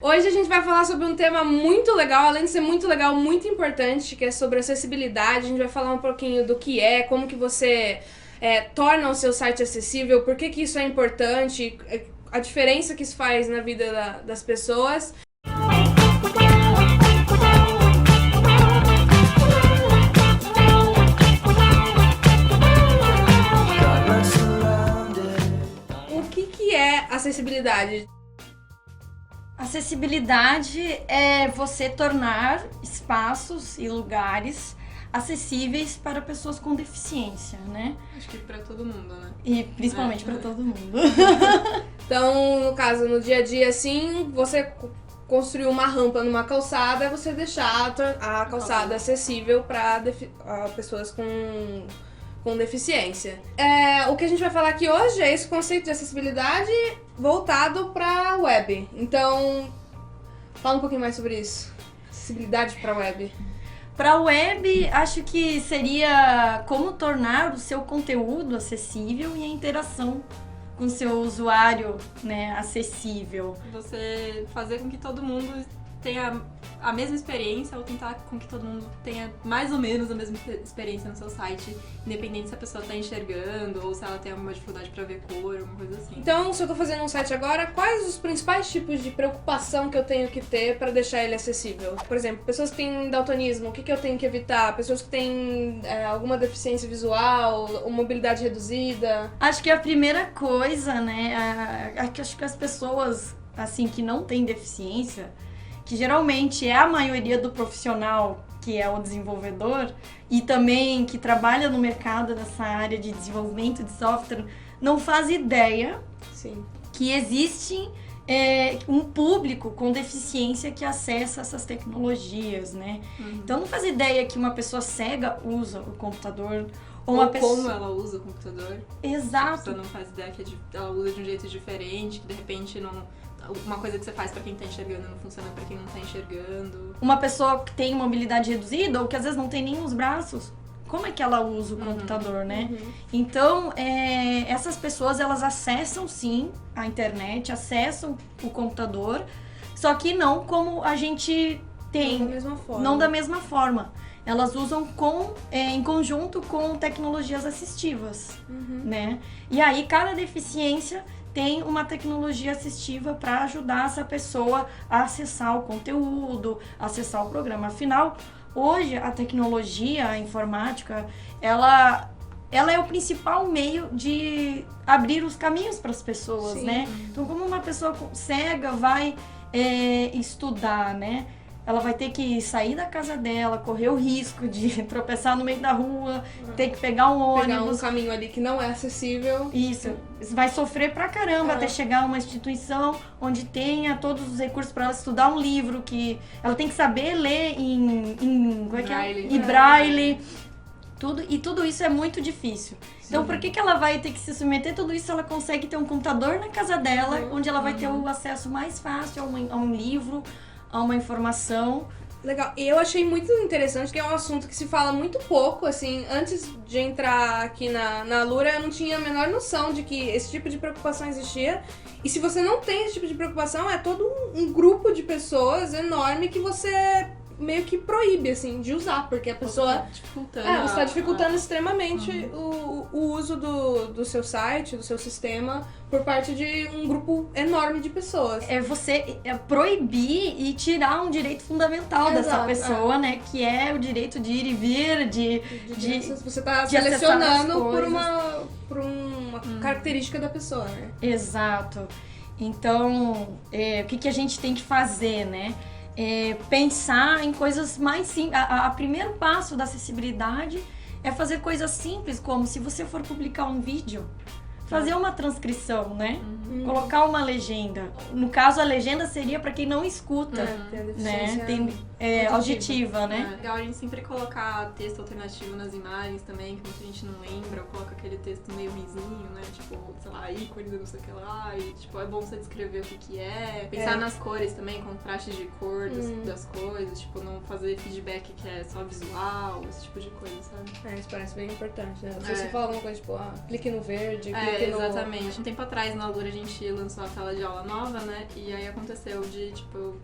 Hoje a gente vai falar sobre um tema muito legal, além de ser muito legal, muito importante, que é sobre acessibilidade. A gente vai falar um pouquinho do que é, como que você torna o seu site acessível, por que isso é importante, a diferença que isso faz na vida das pessoas. O que é acessibilidade? Acessibilidade é você tornar espaços e lugares acessíveis para pessoas com deficiência, né? Acho que pra todo mundo, né? E principalmente para todo mundo. Então, no caso, no dia a dia, assim, você construir uma rampa numa calçada é você deixar a calçada acessível para pessoas com deficiência. O que a gente vai falar aqui hoje é esse conceito de acessibilidade voltado para web. Então, fala um pouquinho mais sobre isso. Acessibilidade para web. Para web, acho que seria como tornar o seu conteúdo acessível e a interação com o seu usuário, né, acessível. Você fazer com que todo mundo tenha a mesma experiência ou tentar com que todo mundo tenha mais ou menos a mesma experiência no seu site, independente se a pessoa tá enxergando ou se ela tem alguma dificuldade pra ver cor, alguma coisa assim. Então, se eu tô fazendo um site agora, quais os principais tipos de preocupação que eu tenho que ter pra deixar ele acessível? Por exemplo, pessoas que têm daltonismo, o que eu tenho que evitar? Pessoas que têm alguma deficiência visual ou mobilidade reduzida? Acho que a primeira coisa, né, acho que as pessoas, assim, que não têm deficiência, que geralmente é a maioria do profissional que é o desenvolvedor e também que trabalha no mercado dessa área de desenvolvimento de software, não faz ideia que existe um público com deficiência que acessa essas tecnologias, né? Então não faz ideia que uma pessoa cega usa o computador. Ou uma pessoa... como ela usa o computador. Exato. A pessoa não faz ideia que ela usa de um jeito diferente, que de repente não... Uma coisa que você faz pra quem tá enxergando não funciona pra quem não tá enxergando. Uma pessoa que tem mobilidade reduzida ou que às vezes não tem nem os braços, como é que ela usa o computador, né? Então, essas pessoas, elas acessam sim a internet, acessam o computador, só que não como a gente tem. Não da mesma forma. Não da mesma forma. Elas usam em conjunto com tecnologias assistivas, né? E aí, cada deficiência tem uma tecnologia assistiva para ajudar essa pessoa a acessar o conteúdo, acessar o programa. Afinal, hoje a tecnologia, a informática, ela é o principal meio de abrir os caminhos para as pessoas, né? Então, como uma pessoa cega vai estudar, né? Ela vai ter que sair da casa dela, correr o risco de tropeçar no meio da rua, ter que pegar um ônibus. Pegar um caminho ali que não é acessível. Isso. Vai sofrer pra caramba até chegar a uma instituição onde tenha todos os recursos para ela estudar um livro que ela tem que saber ler em braille. Tudo isso é muito difícil. Então, por que ela vai ter que se submeter a tudo isso se ela consegue ter um computador na casa dela, onde ela vai ter o acesso mais fácil a um livro, a uma informação. Legal. E eu achei muito interessante que é um assunto que se fala muito pouco, assim, antes de entrar aqui na Alura, eu não tinha a menor noção de que esse tipo de preocupação existia. E se você não tem esse tipo de preocupação, é todo um grupo de pessoas enorme que você meio que proíbe, assim, de usar, porque a pessoa... você tá dificultando extremamente o uso do seu site, do seu sistema, por parte de um grupo enorme de pessoas. É você proibir e tirar um direito fundamental dessa pessoa, né? Que é o direito de ir e vir, você tá selecionando por uma característica da pessoa, né? Exato. Então, o que a gente tem que fazer, né? Pensar em coisas mais simples. O primeiro passo da acessibilidade é fazer coisas simples, como se você for publicar um vídeo, fazer uma transcrição, né? Colocar uma legenda. No caso, a legenda seria para quem não escuta, né? Auditiva, né? É legal a gente sempre colocar texto alternativo nas imagens também, que muita gente não lembra, ou coloca aquele texto meio ruinzinho, né? Tipo, sei lá, ícones, não sei o que lá, e tipo, é bom você descrever o que é. Pensar nas cores também, contraste de cor das coisas, tipo, não fazer feedback que é só visual, esse tipo de coisa, sabe? Isso parece bem importante, né? Se você fala alguma coisa, tipo, clique no verde, clique no... Exatamente. Um tempo atrás, na Alura, a gente lançou a sala de aula nova, né? E aí aconteceu de, tipo,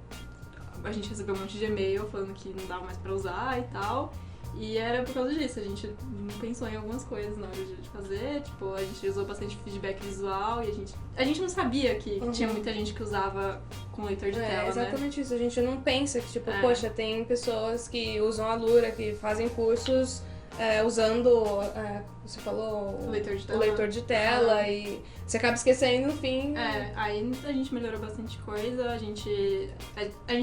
a gente recebeu um monte de e-mail falando que não dava mais pra usar e tal. E era por causa disso, a gente não pensou em algumas coisas na hora de fazer, tipo, a gente usou bastante feedback visual e a gente não sabia que tinha muita gente que usava com leitor de tela, exatamente isso, a gente não pensa que, tipo, poxa, tem pessoas que usam a Lura, que fazem cursos usando, você falou, o leitor de tela e você acaba esquecendo no fim. Aí a gente melhorou bastante coisa, a gente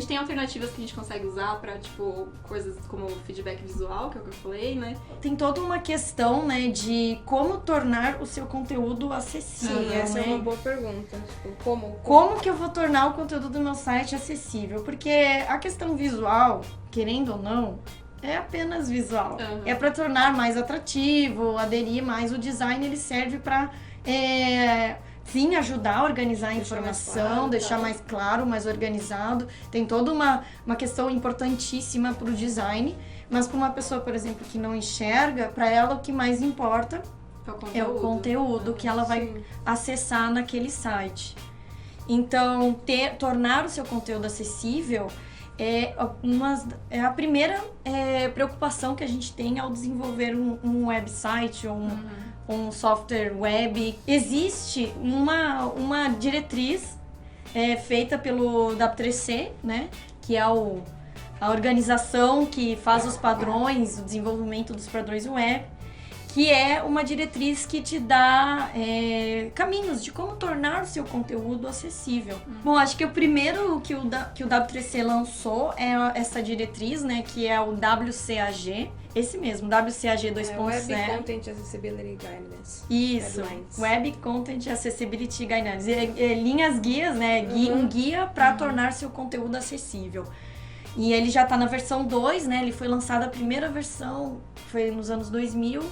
tem alternativas que a gente consegue usar pra, tipo, coisas como feedback visual, que é o que eu falei, né? Tem toda uma questão, né, de como tornar o seu conteúdo acessível. Sim, essa né? é uma boa pergunta. Tipo, como que eu vou tornar o conteúdo do meu site acessível? Porque a questão visual, querendo ou não, é apenas visual. É para tornar mais atrativo, aderir mais. O design, ele serve para, sim, ajudar a organizar a informação, deixar mais claro, mais organizado. Tem toda uma questão importantíssima para o design. Mas para uma pessoa, por exemplo, que não enxerga, para ela o que mais importa é o conteúdo que ela vai acessar naquele site. Então, tornar o seu conteúdo acessível é a primeira preocupação que a gente tem ao desenvolver um website ou um software web. Existe uma diretriz feita pelo W3C, né? Que é a organização que faz os padrões, o desenvolvimento dos padrões web, que é uma diretriz que te dá caminhos de como tornar o seu conteúdo acessível. Bom, acho que o primeiro que o W3C lançou é essa diretriz, né, que é o WCAG, esse mesmo, WCAG 2.0. Web Content Accessibility Guidelines. Isso, Guidelines. Web Content Accessibility Guidelines. Linhas guias, né, um guia para tornar seu conteúdo acessível. E ele já está na versão 2, né, ele foi lançado a primeira versão, foi nos anos 2000,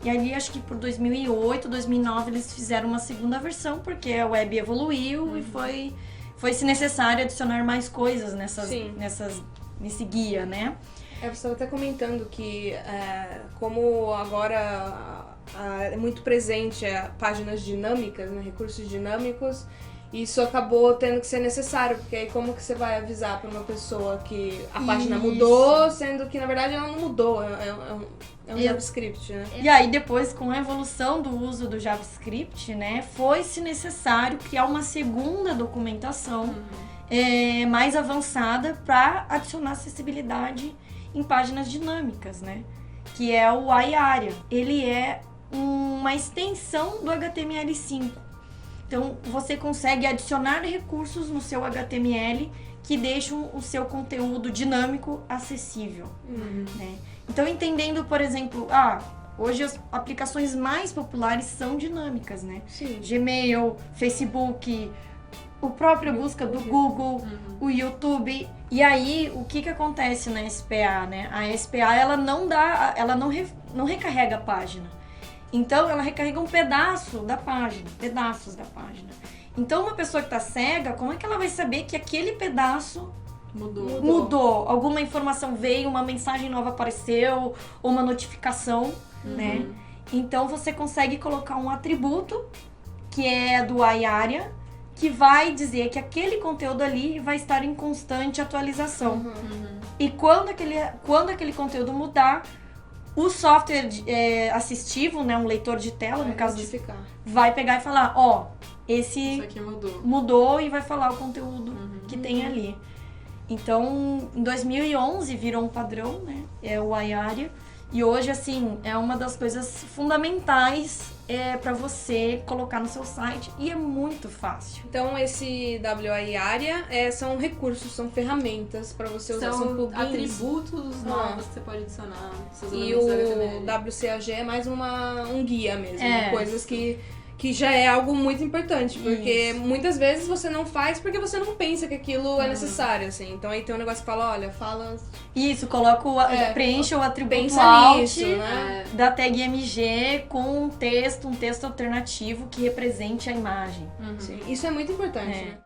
e ali acho que por 2008, 2009 eles fizeram uma segunda versão, porque a web evoluiu e foi-se necessário adicionar mais coisas nesse guia, né? Você estava até comentando que como agora é muito presente páginas dinâmicas, né, recursos dinâmicos, isso acabou tendo que ser necessário, porque aí como que você vai avisar para uma pessoa que a página mudou, sendo que na verdade ela não mudou, é um JavaScript, né? E aí depois, com a evolução do uso do JavaScript, né, foi-se necessário criar uma segunda documentação mais avançada para adicionar acessibilidade em páginas dinâmicas, né? Que é o iArea. Ele é uma extensão do HTML5. Então, você consegue adicionar recursos no seu HTML que deixam o seu conteúdo dinâmico acessível. Né? Então, entendendo, por exemplo, hoje as aplicações mais populares são dinâmicas, né? Sim. Gmail, Facebook, o próprio busca do Google, o YouTube. E aí, o que acontece na SPA, né? A SPA, ela não recarrega a página. Então, ela recarrega um pedaços da página. Então, uma pessoa que está cega, como é que ela vai saber que aquele pedaço mudou? Alguma informação veio, uma mensagem nova apareceu, ou uma notificação, né? Então, você consegue colocar um atributo, que é do iArea, que vai dizer que aquele conteúdo ali vai estar em constante atualização. E quando aquele conteúdo mudar, o software assistivo, né, um leitor de tela, no caso, vai pegar e falar, isso aqui mudou e vai falar o conteúdo que tem ali. Então, em 2011 virou um padrão, né, é o iArea, e hoje, assim, é uma das coisas fundamentais para você colocar no seu site, e é muito fácil. Então, esse iArea são recursos, são ferramentas para você usar, são plugins. Atributos novos que você pode adicionar. E o WCAG é mais um guia mesmo, coisas que já é algo muito importante, porque muitas vezes você não faz porque você não pensa que aquilo é necessário, assim. Então aí tem um negócio que fala, fala... Isso, preencha o atributo alt da tag MG com um texto alternativo que represente a imagem. Sim, isso é muito importante, né?